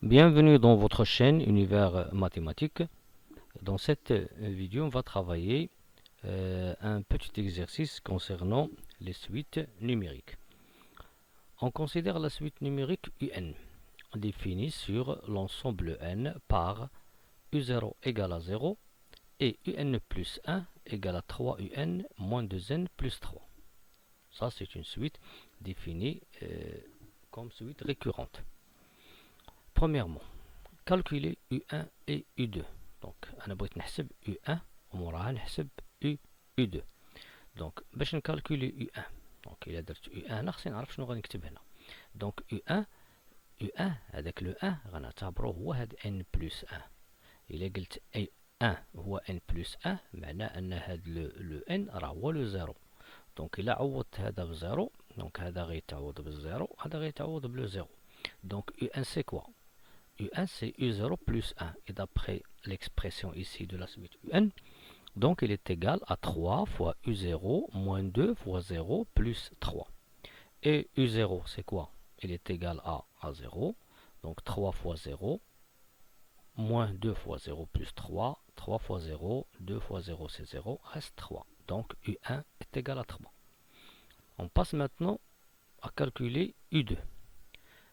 Bienvenue dans votre chaîne Univers Mathématique. Dans cette vidéo, on va travailler un petit exercice concernant les suites numériques. On considère la suite numérique UN, définie sur l'ensemble n par U0 égale à 0 et UN plus 1 égale à 3UN moins 2N plus 3. Ça, c'est une suite définie comme suite récurrente. Premièrement, calculer U1 et U2. Donc, أنا بغيت نحسب U1 وموراها نحسب U2. Donc, باش نكالكولي U1. Donc, إلا درت U1 هنا خصني نعرف شنو غنكتب هنا. Donc, U1 هذاك لو 1 غنعتبروه هو هاد N plus 1. إلا قلت A1 هو N plus 1 معناه أن هاد لو N راه هو لو 0. Donc, إلا عوضت هذا بزيرو donc هذا غيتعوض بالزيرو هذا غيتعوض بلو 0. Donc, U1 c'est quoi? U1 c'est U0 plus 1 et d'après l'expression ici de la suite UN, donc il est égal à 3 fois U0 moins 2 fois 0 plus 3. Et U0 c'est quoi? Il est égal à 0, donc 3 fois 0 moins 2 fois 0 plus 3, 3 fois 0, 2 fois 0 c'est 0, reste 3. Donc U1 est égal à 3. On passe maintenant à calculer U2.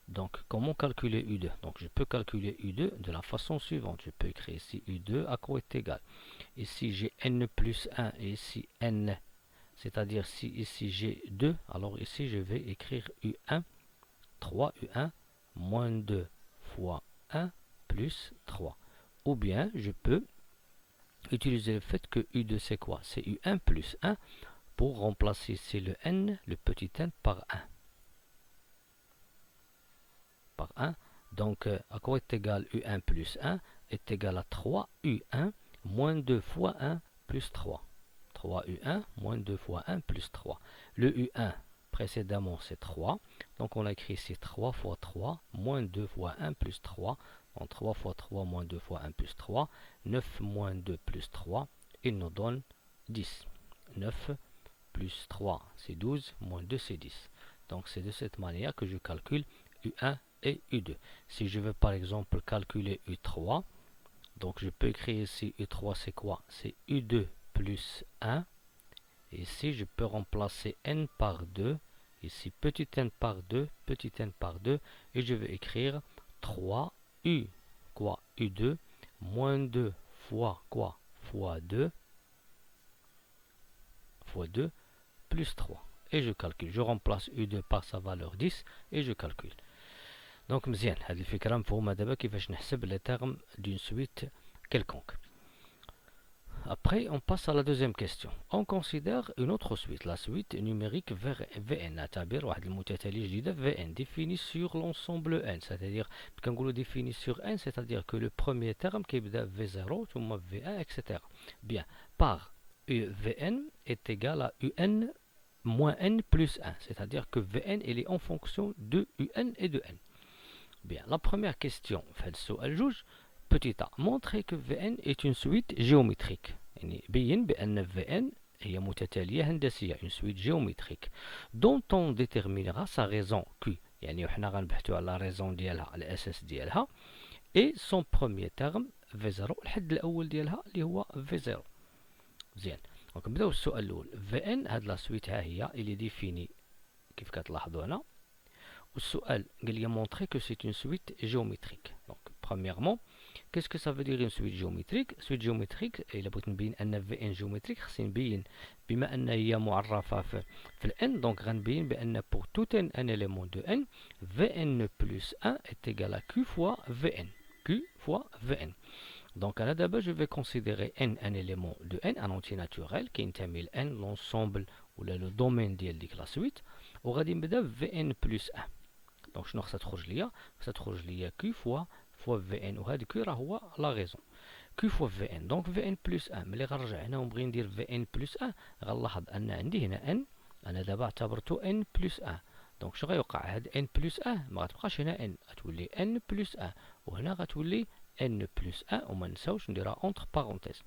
Donc, comment calculer U2? Donc, je peux calculer U2 de la façon suivante. Je peux écrire ici U2 à quoi est égal. Ici, j'ai N plus 1 et ici N. C'est-à-dire, si ici j'ai 2, alors ici, je vais écrire U1, 3 U1, moins 2 fois 1 plus 3. Ou bien, je peux utiliser le fait que U2, c'est quoi? C'est U1 plus 1 pour remplacer ici le N, le petit n, par 1. 1. Donc, à quoi est égal U1 plus 1 est égal à 3 U1 moins 2 fois 1 plus 3. 3 U1 moins 2 fois 1 plus 3. Le U1 précédemment c'est 3. Donc on a écrit ici 3 fois 3 moins 2 fois 1 plus 3. Donc 3 fois 3 moins 2 fois 1 plus 3. 9 moins 2 plus 3. Il nous donne 10. 9 plus 3 c'est 12. Moins 2 c'est 10. Donc c'est de cette manière que je calcule U1 et U2. Si je veux par exemple calculer U3, donc je peux écrire ici U3 c'est quoi? C'est U2 plus 1. Ici je peux remplacer n par 2. Ici petit n par 2, petit n par 2. Et je vais écrire 3 U quoi? U2 moins 2 fois quoi? Fois 2 fois 2 plus 3. Et je calcule. Je remplace U2 par sa valeur 10 et je calcule. Donc, مزيان هذه الفكرة مفهومة دابا كيفاش نحسب les termes d'une suite quelconque. Après, on passe à la deuxième question. On considère une autre suite, la suite numérique VN, نعتبر واحد المتتالية جديدة VN définie sur l'ensemble N, c'est-à-dire كنقولوا définie sur N, c'est-à-dire que le premier terme كيبدا V0 ثم V1 etc. Bien, par VN est égal à UN moins N plus 1, c'est-à-dire que VN il est en fonction de UN et de N. Bien, la première question, petit a, montrer que Vn est une suite géométrique. يعني بين بأن Vn هي متتالية هندسية, une suite géométrique, dont on déterminera sa raison Q. يعني وحنا غنبحثوا على la raison ديالها, الأساس ديالها, et son premier terme V0, الحد الأول ديالها اللي هو V0. مزيان. دونك نبداو السؤال الأول. Vn هاد لا سويت ها هي, il est défini كيف كتلاحظوا هنا. والسؤال قال لي montrer que c'est une suite géométrique. Donc premièrement, qu'est-ce que ça veut dire une suite géométrique? Suite géométrique, إلا بغيت نبين أن Vn géométrique خصني نبين بما أن هي معرفة في n, donc غنبين بأن pour tout un élément de n, Vn plus 1 est égal à Q fois Vn. Q fois Vn. Donc أنا دابا je vais considérer n un élément de n, un entier naturel كينتمي ل n, l'ensemble ولا le domaine ديال ديك la suite, وغادي نبدا Vn plus 1. Donc شنو خصها تخرج ليا؟ خصها تخرج ليا Q fois Vn, وهاد Q راه هو لا ريزون. Q fois Vn, donc Vn plus 1. ملي غنرجع هنا ونبغي ندير Vn plus 1 غنلاحظ أن عندي هنا n, أنا دابا اعتبرتو n plus 1. donc شنو غيوقع؟ هاد n plus 1 ما غتبقاش هنا n, غتولي n plus 1, وهنا غتولي n plus 1, وما نساوش نديرها entre parenthèses.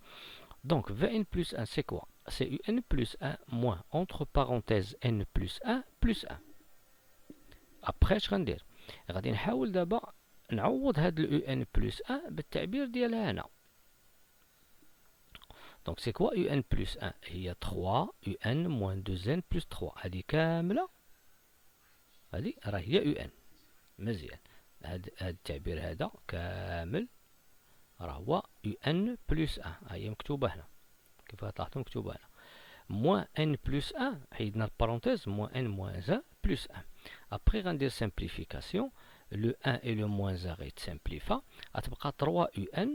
Donc Vn plus 1 c'est quoi? C'est un plus 1 moins entre parenthèses n plus 1 plus 1. Après, je vais dire, غادي نحاول دابا نعوض هاد ال UN plus 1 بالتعبير ديالها هنا. دونك سي كوا UN plus 1 هي 3 UN moins 2N plus 3. هادي كاملة هادي راه هي UN. مزيان. هاد التعبير هذا كامل راه هو UN plus 1. هي مكتوبة هنا كيف طلعتو مكتوبة هنا. moins N plus 1 حيدنا البارونتيز moins N moins 1 plus 1. Après غندير simplification. Le 1 et le moins 1 غيتسامبليفا غتبقى 3 UN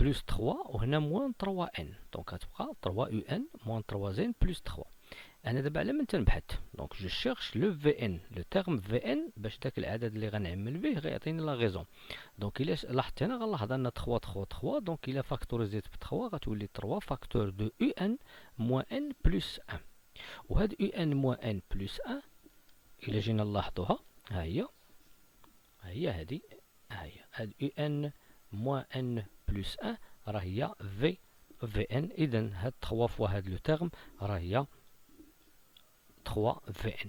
plus 3 وهنا moins 3N. دونك غتبقى 3 UN moins 3N plus 3. انا دابا على من تنبحث دونك جو شيرش لو في ان لو تيرم في ان باش داك العدد اللي غنعمل به غيعطيني لا غيزون. دونك الا لاحظت هنا غنلاحظ ان 3 3 3 دونك الا فاكتوريزيت ب 3 غتولي 3 فاكتور دو يو ان موان ان بلس 1. وهاد يو ان موان ان بلس 1 الا جينا نلاحظوها ها هي هادي هاد يو ان موان ان بلس 1 راه هي في ان. اذا هاد 3 فوا هاد لو تيرم راه هي 3 Vn.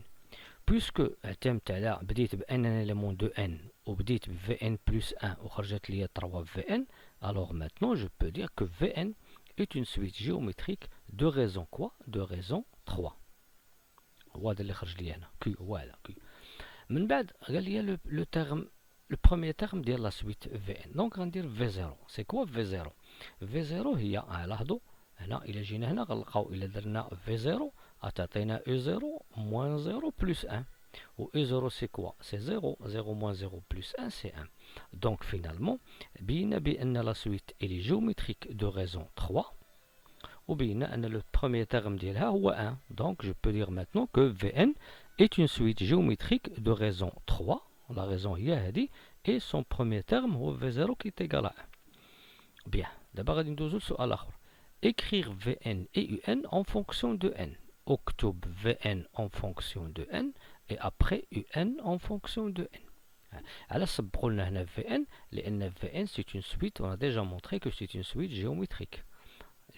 Puisque اعتمدت على بديت ب n élément de n وبديت ب Vn plus 1 وخرجت لي 3 Vn, alors maintenant je peux dire que Vn est une suite géométrique de raison quoi? De raison 3. هو هذا اللي خرج لي هنا Q. voilà Q. من بعد قال لي le terme le premier terme ديال la suite Vn. donc غندير V0. c'est quoi V0? V0 هي لاحظوا هنا إلا جينا هنا غنلقاو إلا درنا V0 غتعطينا E0 moins 0 plus 1. و E0 c'est quoi? c'est 0. 0 moins 0 plus 1 c'est 1. donc finalement بينا بأن la suite elle est géométrique de raison 3 وبينا أن le premier terme ديالها هو 1. donc je peux dire maintenant que Vn est une suite géométrique de raison 3. la raison هي هذه et son premier terme هو V0 qui est égal à 1. bien دابا غادي ندوزو لسؤال آخر. écrire Vn et Un en fonction de n. اكتب Vn en fonction de n et après Un en fonction de n. على سبقوا لنا هنا Vn لأن Vn c'est une suite. on a déjà montré que c'est une suite géométrique.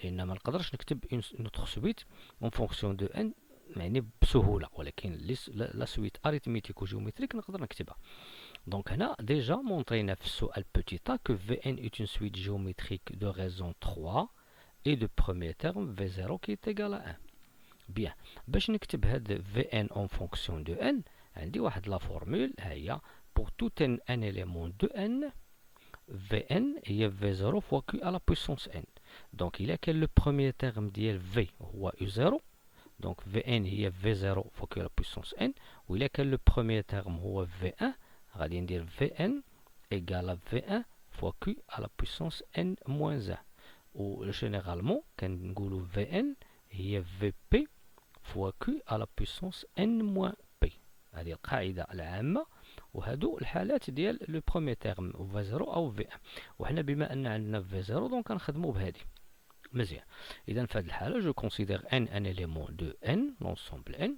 لأن ما نقدرش نكتب une autre suite en fonction de n يعني بسهولة ولكن la suite arithmétique ou géométrique نقدر نكتبها. donc هنا déjà montrينا في السؤال petit a que Vn est une suite géométrique de raison 3 et de premier terme V0 qui est égal à 1. bien باش نكتب هاد Vn en fonction de n عندي واحد لا فورمول هي pour tout n élément de n Vn هي V0 fois Q à la puissance n. donc il y a que le premier terme ديال V هو U0 donc Vn هي V0 fois Q à la puissance n و il y a que le premier terme هو V1 غادي ندير Vn égale à V1 fois Q à la puissance n moins 1. و généralement كنقولوا Vn هي Vp fois Q à la puissance n moins p. هذه القاعدة العامة وهادو الحالات ديال لو بروميير تيرم V0 أو V1. وحنا بما أن عندنا V0 دونك كنخدمو بهادي. مزيان. إذا في هاد الحالة جو كونسيدير n un élément de n l'ensemble n.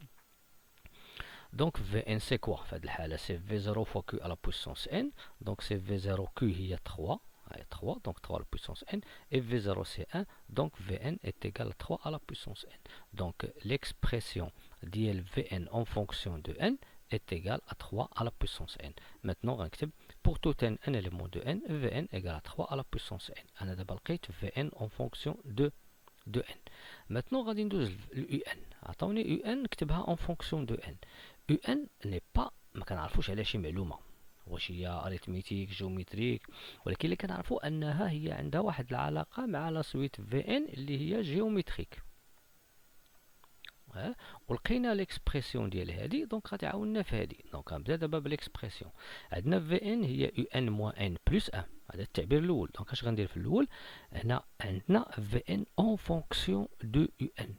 donc Vn c'est quoi في هاد الحالة c'est V0 fois Q à la puissance n. donc c'est V0 Q هي 3 3 donc 3 à la puissance n et V0 c'est 1 donc Vn est égal à 3 à la puissance n. donc l'expression ديال Vn en fonction de n est égal à 3 à la puissance n. maintenant غنكتب pour tout n un élément de n Vn égale à 3 à la puissance n. انا دابا لقيت Vn en fonction de n. maintenant غادي ندوز ل Un. عطاوني Un نكتبها en fonction de n. Un n'est pas ما كنعرفوش على شي معلومة واش هي اريثميتيك جيومتريك ولكن اللي كنعرفوا انها هي عندها واحد العلاقه مع لا سويت في ان اللي هي جيومتريك. ولقينا ليكسبرسيون ديال هذه دونك غتعاوننا في هذه. دونك غنبدا دابا بالاكسبرسيون. عندنا في ان هي يو ان موان ان بلس 1. هذا التعبير الاول. دونك اش غندير في الاول؟ هنا عندنا في ان اون فونكسيون دو يو ان.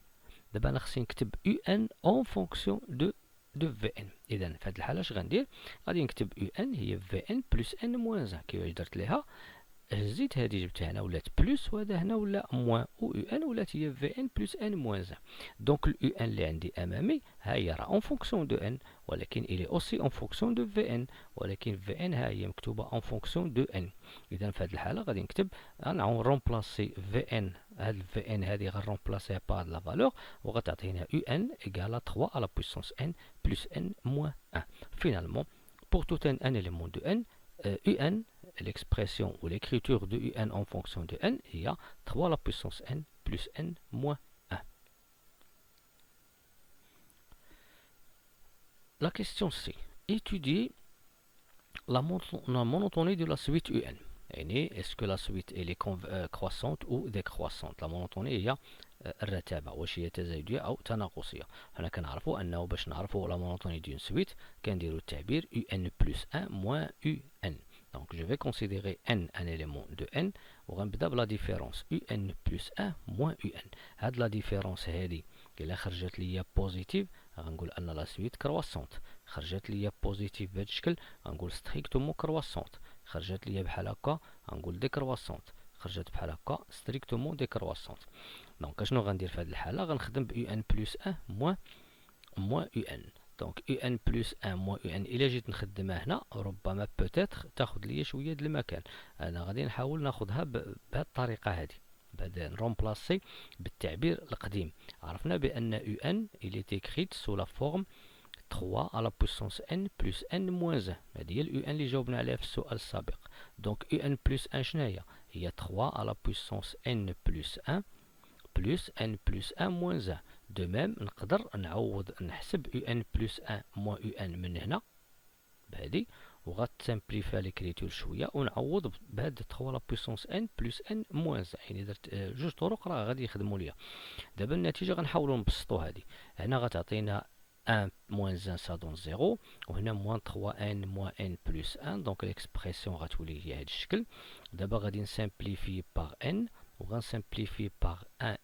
دابا انا خصني نكتب يو ان اون فونكسيون دو Vn. إذا في هذه الحالة اش غندير؟ غادي نكتب Un هي Vn بلس n موان 1. كيفاش درت ليها؟ هزيت هذه جبتها هنا ولات بلس وهذا هنا ولا موان و Un ولات هي Vn بلس n موان 1. دونك ال Un اللي عندي أمامي ها هي راه اون فونكسيون دو n ولكن إلي أوسي اون فونكسيون دو Vn ولكن Vn ها هي مكتوبة اون فونكسيون دو n. إذا في هذه الحالة غادي نكتب غنرومبلاسي Vn. هاد Vn هذه غنرومبلاسيها بهاد لا فالور وغتعطينا Un égale à 3 à la puissance n plus n moins 1. Finalement, pour tout n élément de n, un, l'expression ou l'écriture de un en fonction de n, il y a 3 à la puissance n plus n moins 1. La question C. Étudier la monotonie de la suite un. Est-ce que la suite elle est croissante ou décroissante؟ La monotonie هي الرتابة، واش هي تزايدية أو تناقصية. حنا كنعرفوا أنه باش نعرفوا la monotonie d'une suite كنديروا التعبير un plus 1 moins un. Donc je vais considérer n un élément de n وغنبدا بلا ديفيرونس un plus 1 moins un. هاد لا ديفيرونس هادي إلا خرجت ليا بوزيتيف غنقول أن لا سويت كرواسونت. خرجت ليا بوزيتيف بهذا الشكل غنقول ستريكتومون كرواسونت. خرجت ليا بحال هكا غنقول ديكرواسونت. خرجت بحال هكا ستريكتومون ديكرواسونت. دونك اشنو غندير في هذه الحاله؟ غنخدم ب ان بلس 1 موان ان. دونك ان بلس 1 موان ان الا جيت نخدمها هنا ربما بوتيتر تاخذ ليا شويه د المكان. انا غادي نحاول ناخذها بهذه الطريقه هذه، بعد نرومبلاسي بالتعبير القديم. عرفنا بان ان il est écrit sous la forme 3 à la puissance n plus n moins 1. هذه هي ال un اللي جاوبنا عليها في السؤال السابق. دونك un plus 1 شنو هي؟ هي 3 à la puissance n plus 1 plus n plus 1 moins 1. دو ميم نقدر نعوض نحسب un plus 1 moins un من هنا بهذه، وغتسامبليفا ليكريتور شويه ونعوض بهاد 3 لا بويسونس n بلس n موان 1. يعني درت جوج طرق راه غادي يخدموا ليا. دابا النتيجه غنحاولوا نبسطوا هذه. هنا غتعطينا 1 moins 1 ça donne 0 وهنا moins 3n moins n plus 1. دونك ليكسبرسيون غتولي هي هذا الشكل. دابا غادي نسامبليفي باغ n وغنسامبليفي باغ 1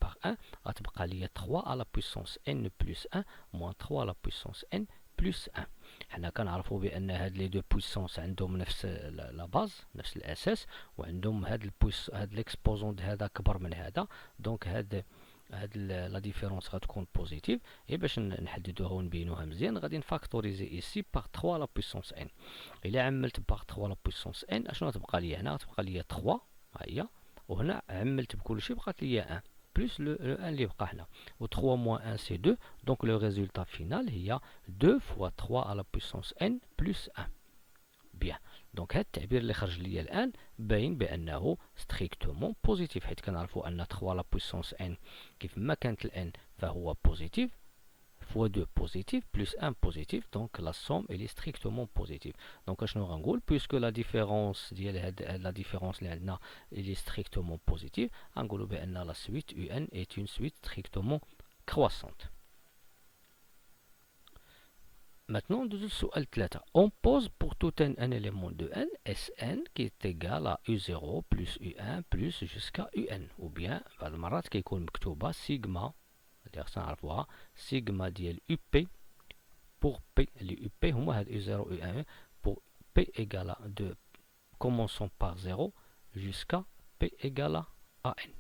باغ 1 غتبقى ليا 3 à la puissance n plus 1 moins 3 à la puissance n plus 1. حنا كنعرفوا بان هاد لي دو بويسونس عندهم نفس لا باز، نفس الاساس، وعندهم هاد ليكسبوزون هذا كبر من هذا. دونك هاد لا ديفيرونس غتكون بوزيتيف. غير باش نحددوها ونبينوها مزيان غادي نفاكتوريزي ايسي باغ 3 لا بويسونس ان. الا عملت باغ 3 لا بويسونس ان اشنو غتبقى ليا هنا؟ غتبقى ليا 3 ها هي، وهنا عملت بكلشي بقات ليا 1 plus le 1 اللي بقى هنا، و 3 moins 1 c'est 2. donc le résultat final هي 2 fois 3 à la puissance n plus 1. bien. donc هاد التعبير اللي خرج ليا الآن باين بأنه strictement positif، حيت كنعرفوا أن 3 à la puissance n كيف ما كانت ال n فهو positif fois 2 positif plus 1 positif. donc la somme elle est strictement positive. donc اشنو غنقول؟ puisque la différence ديال هاد la différence اللي عندنا elle est strictement positive غنقولوا بأن la suite un est une suite strictement croissante. Maintenant, de السؤال 3. On pose pour tout un élément de n, Sn qui est égal à U0 plus U1 plus jusqu'à Un. ou bien بعض المرات كيكون مكتوبة sigma، اللي خصنا نعرفوها sigma ديال UP pour P. اللي UP هما هاد U0 U1 pour P égale à 2 commençons par 0 jusqu'à P égale à N.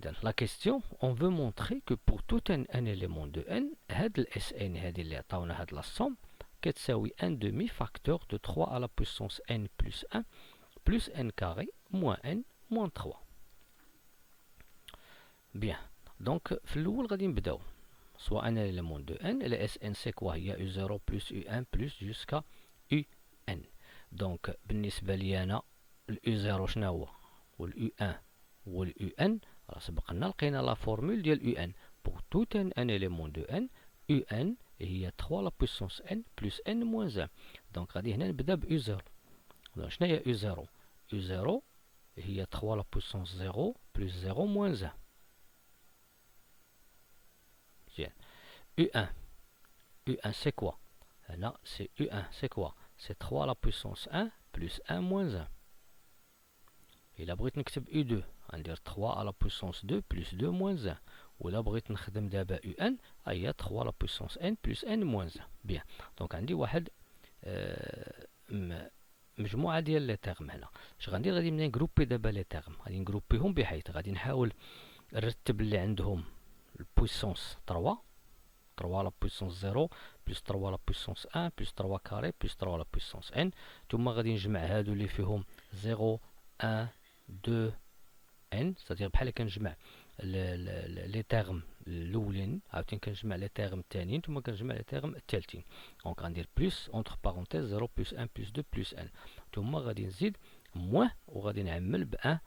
Dans la question, on veut montrer que pour tout un élément de n, هاد ال Sn هادي اللي عطاونا هاد la somme كتساوي un demi facteur de 3 à la puissance n plus 1 plus n carré moins n moins 3. Bien. donc في الأول غادي نبداو soit un élément de n. ال Sn c'est quoi؟ هي U0 plus U1 plus jusqu'à Un. donc بالنسبة لي أنا ال U0 شنو هو؟ وال U1 وال Un راه سبقنا لقينا لا فورمول ديال ان. pour tout un élément de n un هي 3 لا puissance n plus n moins 1. donc غادي هنا نبدا ب u0. شنو هي u0؟ u0 هي 3 لا puissance 0 plus 0 moins 1. مزيان. u1 c'est quoi؟ هنا c'est u1 c'est quoi؟ c'est 3 la puissance 1 plus 1 moins 1. إلا بغيت نكتب u2 غندير 3 à la puissance 2 plus 2 moins 1. ولا بغيت نخدم دابا un هي 3 la puissance n plus n moins 1. bien. دونك عندي واحد مجموعة ديال لي تيرم هنا. اش غندير؟ غادي نبدا نجروبي دابا لي تيرم، غادي نجروبيهم بحيث غادي نحاول نرتب اللي عندهم البويسونس 3 la puissance 0 plus 3 la puissance 1 plus 3 carré plus 3 la puissance n. ثم غادي نجمع هادو اللي فيهم 0 1 2 n، c'est-à-dire بحال كنجمع لي تيرم الاولين عاوتاني كنجمع لي تيرم الثانيين ثم كنجمع لي تيرم الثالثين. دونك غندير بلس اونتر بارونتيز 0 بلس 1 بلس 2 بلس 1 ثم غادي نزيد موان وغادي نعمل ب 1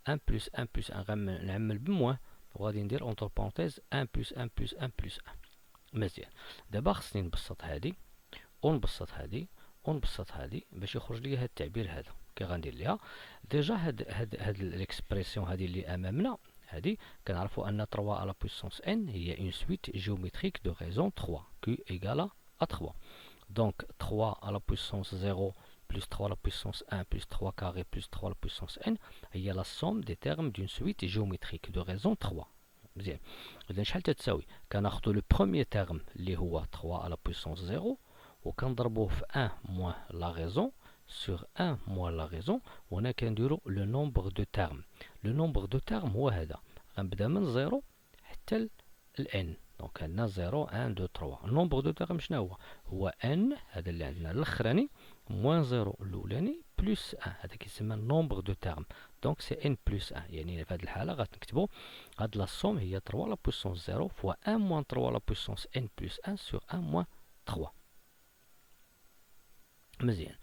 1 بلس 1 بلس 1 غنعمل بموان وغادي ندير اونتر بارونتيز 1 بلس 1 بلس 1 بلس 1. مزيان. دابا خصني نبسط هادي ونبسط هادي ونبسط هادي باش يخرج لي هاد التعبير هذا. كي غندير ليها ديجا هاد الاكسبرسيون هادي اللي امامنا هادي كنعرفوا ان 3 على بويسونس n هي اون سويت جيومتريك دو ريزون 3 q égale à 3. Donc 3 à la puissance 0 plus 3 à la puissance 1 plus 3 carré plus 3 à la puissance n هي la somme des termes d'une suite géométrique de raison 3. مزيان. اذا شحال تتساوي؟ كناخذوا لو بروميير تيرم اللي هو 3 à la puissance 0 وكنضربوه في 1 moins la raison sur 1 moins la raison وهنا كنديرو لو نومبر دو تيرم. لو نومبر دو تيرم هو هذا، غنبدا من 0 حتى ل n. دونك عندنا 0 1 2 3. النومبر دو تيرم شنو هو n هذا اللي عندنا الاخراني موان 0 الاولاني بلس 1 هذا كيسمى النومبر دو تيرم. دونك سي n بلس 1 يعني في هذه الحاله غنكتبوا هاد لا سوم هي 3 لا بويسونس 0 فوا 1 موان 3 لا بويسونس n بلس 1 سور 1 موان 3. مزيان.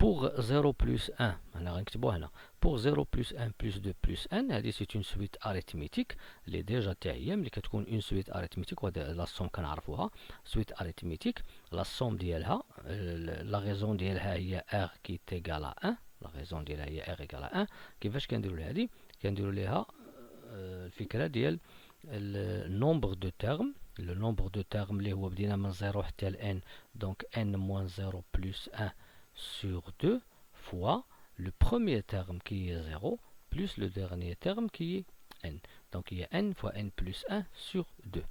Pour 0 plus 1 هنا غنكتبوها هنا pour 0 plus 1 plus 2 plus n هذه سي اون سويت اريتميتيك اللي ديجا تاع هي ملي كتكون اون سويت اريتميتيك وهذا لا سوم كنعرفوها سويت اريتميتيك. لا سوم ديالها لا ريزون ديالها هي r كي تيغال 1. لا ريزون ديالها هي r ايغال 1. كيفاش كنديروا لها هذه؟ كنديروا ليها الفكره ديال النومبر دو تيرم. لو نومبر دو تيرم اللي هو بدينا من 0 حتى ل n دونك n moins 0 plus 1 sur 2 fois le premier terme qui est 0 plus le dernier terme qui est n. Donc il y a n fois n plus 1 sur 2.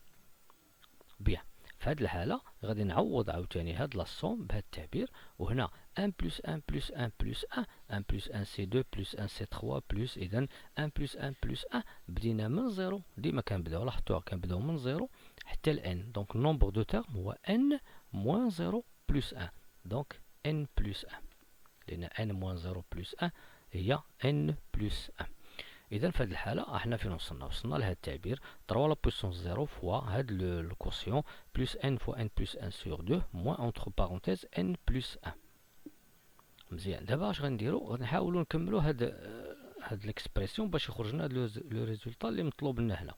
Bien. في هذه الحالة غادي نعوض عاوتاني هاد لا سوم بهاد التعبير وهنا 1 plus 1 plus 1 plus 1 1 plus 1 c'est 2 plus 1 c'est 3 plus إذن 1 plus 1 plus 1 بدينا من 0 ديما كنبداو لاحظتوها كنبداو من 0 حتى ل n. دونك النومبر دو تيرم هو n moins 0 plus 1 دونك n plus 1 لأن n moins 0 plus 1 هي n plus 1. إذا في هذه الحالة احنا فين وصلنا لهذا التعبير 3 لا بويسونس 0 فوا هاد لو كوسيون بلس n فوا n بلس 1 سور 2 موان اونتر بارونتيز n بلس 1. مزيان. دابا اش غنديرو؟ غنحاولو نكملو هاد الاكسبرسيون باش يخرج لنا لو ريزولطا اللي مطلوب لنا هنا.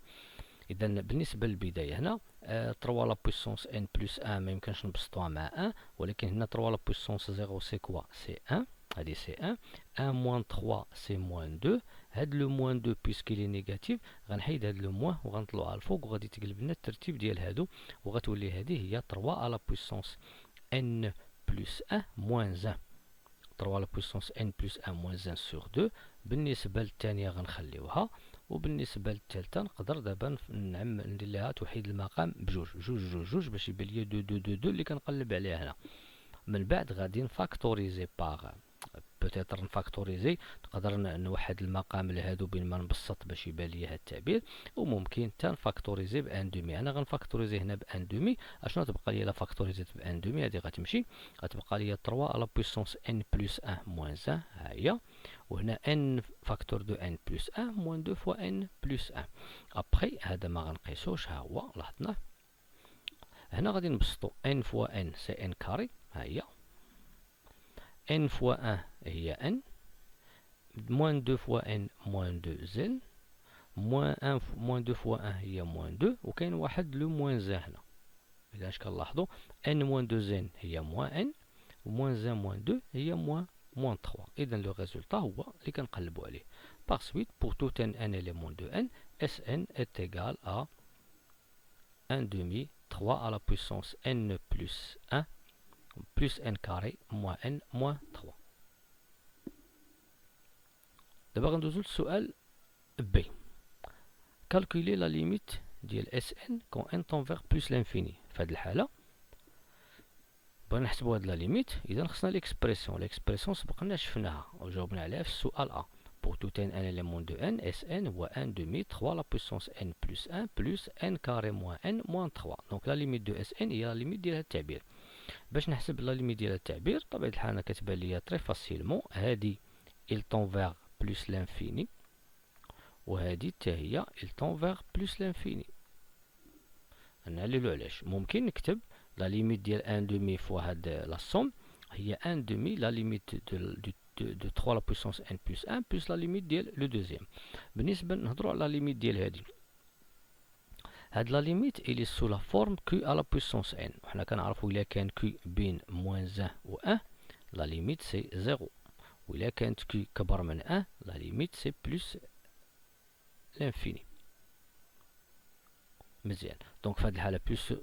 اذا بالنسبه للبدايه هنا 3 لا بويسونس n بلس 1 ما يمكنش نبسطوها مع 1 ولكن هنا 3 لا بويسونس 0 سي كوا سي 1 هذه سي 1 1 موان 3 سي موان 2 هاد لو موان 2 بيسكيل لي نيجاتيف غنحيد هاد لو موان وغنطلعو على الفوق وغادي تقلب لنا الترتيب ديال هادو وغتولي هذه هي 3 على بويسونس n بلس 1 موان 1 3 على بويسونس n بلس 1 موان 1 سور 2. بالنسبه للثانيه غنخليوها وبالنسبه للثالثه نقدر دابا ندير لها توحيد المقام بجوج جوج جوج جوج باش يبان لي 2 2 2 2 اللي كنقلب عليها هنا. من بعد غادي نفاكتوريزي باغ بوتيتر نفاكتوريزي نقدر نوحد المقام لهادو بين ما نبسط باش يبان لي هاد التعبير وممكن حتى نفاكتوريزي ب 1 دومي. انا غنفاكتوريزي هنا ب 1 دومي. اشنو تبقى لي الا فاكتوريزيت ب 1 دومي؟ هادي غتمشي غتبقى لي 3 على بويسونس n بلس 1 موان 1 ها هي وهنا n فاكتور دو n بلس 1 موان 2 فوا n بلس 1. ابخي هذا ما غنقيسوش ها هو لاحظنا هنا غادي نبسطو n فوا n سي n كاري ها هي n fois 1 هي n moins 2 fois n moins 2 z moins 1 moins 2 fois 1 هي moins 2 وكاين واحد لو moins 1 هنا. إذا اش كنلاحظوا n moins 2 z هي moins n moins 1 moins 2 هي moins 3. إذا لو ريزولطا هو اللي كنقلبوا عليه. Par suite pour tout n élément de n Sn est égal à 1 demi 3 à la puissance n plus 1 plus n carré moins n moins 3. دابا غندوزو للسؤال B. Calculer la limite ديال Sn quand n tend vers plus l'infini. في هاد الحالة بغينا نحسبو هاد لا ليميت إذا خصنا ليكسبرسيون سبقنا شفناها وجاوبنا عليها في السؤال A. Pour tout n élément de n, Sn هو 1 demi 3 la puissance n plus 1 plus n carré moins n moins 3. Donc la limite de Sn هي la limite ديال هاد التعبير. باش نحسب لا ليميت ديال التعبير طبيعة الحال انا كتبان ليا تري فاسيلمون هادي il tend vers plus l'infini وهذه حتى هي il tend vers plus l'infini. نعللو علاش ممكن نكتب لا ليميت ديال 1 demi فوا هاد لا سوم هي 1 demi لا ليميت de 3 la puissance n plus 1 plus la limite ديال لو دوزيام. بالنسبة نهضرو على لا ليميت ديال هادي، هاد لا ليميت إلي سو لا فورم q à la puissance n، وحنا كنعرفو إلا كان q بين موان 1 و 1 لا ليميت سي 0، وإلا كانت q كبر من 1 لا ليميت سي بلس لانفيني. مزيان، دونك في هاد الحالة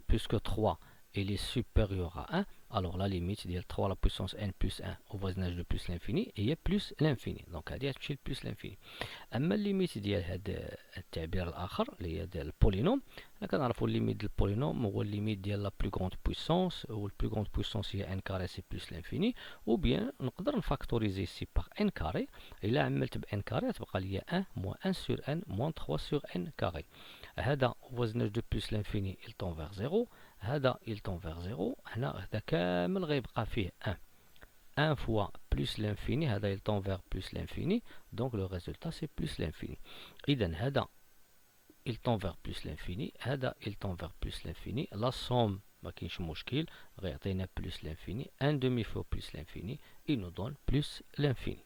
puisque 3 il est supérieur à 1 alors la limite ديال 3 la puissance n plus 1 au voisinage de plus l'infini هي plus l'infini، دونك هادي غتمشي ل plus l'infini. اما الليميت ديال هاد التعبير الاخر اللي هي ديال البولينوم، حنا كنعرفوا الليميت ديال البولينوم هو الليميت ديال لا بلو غروند بويسونس، و البلو غروند بويسونس هي ان كاري سي بلس لانفيني، او بيان نقدر نفاكتوريزي سي باغ ان كاري. الا عملت بان كاري تبقى ليا 1 موان 1 سور ان موان 3 سور ان كاري. هذا voisinage دو بلس لانفيني il tend vers 0، هذا il tend vers 0. هنا هذا كامل غيبقى فيه 1 1 fois plus l'infini، هذا il tend vers plus l'infini، donc le résultat c'est plus l'infini. إذن هذا il tend vers plus l'infini، هذا il tend vers plus l'infini، la somme ما كاينش مشكل غيعطينا plus l'infini، 1 demi fois plus l'infini il nous donne plus l'infini.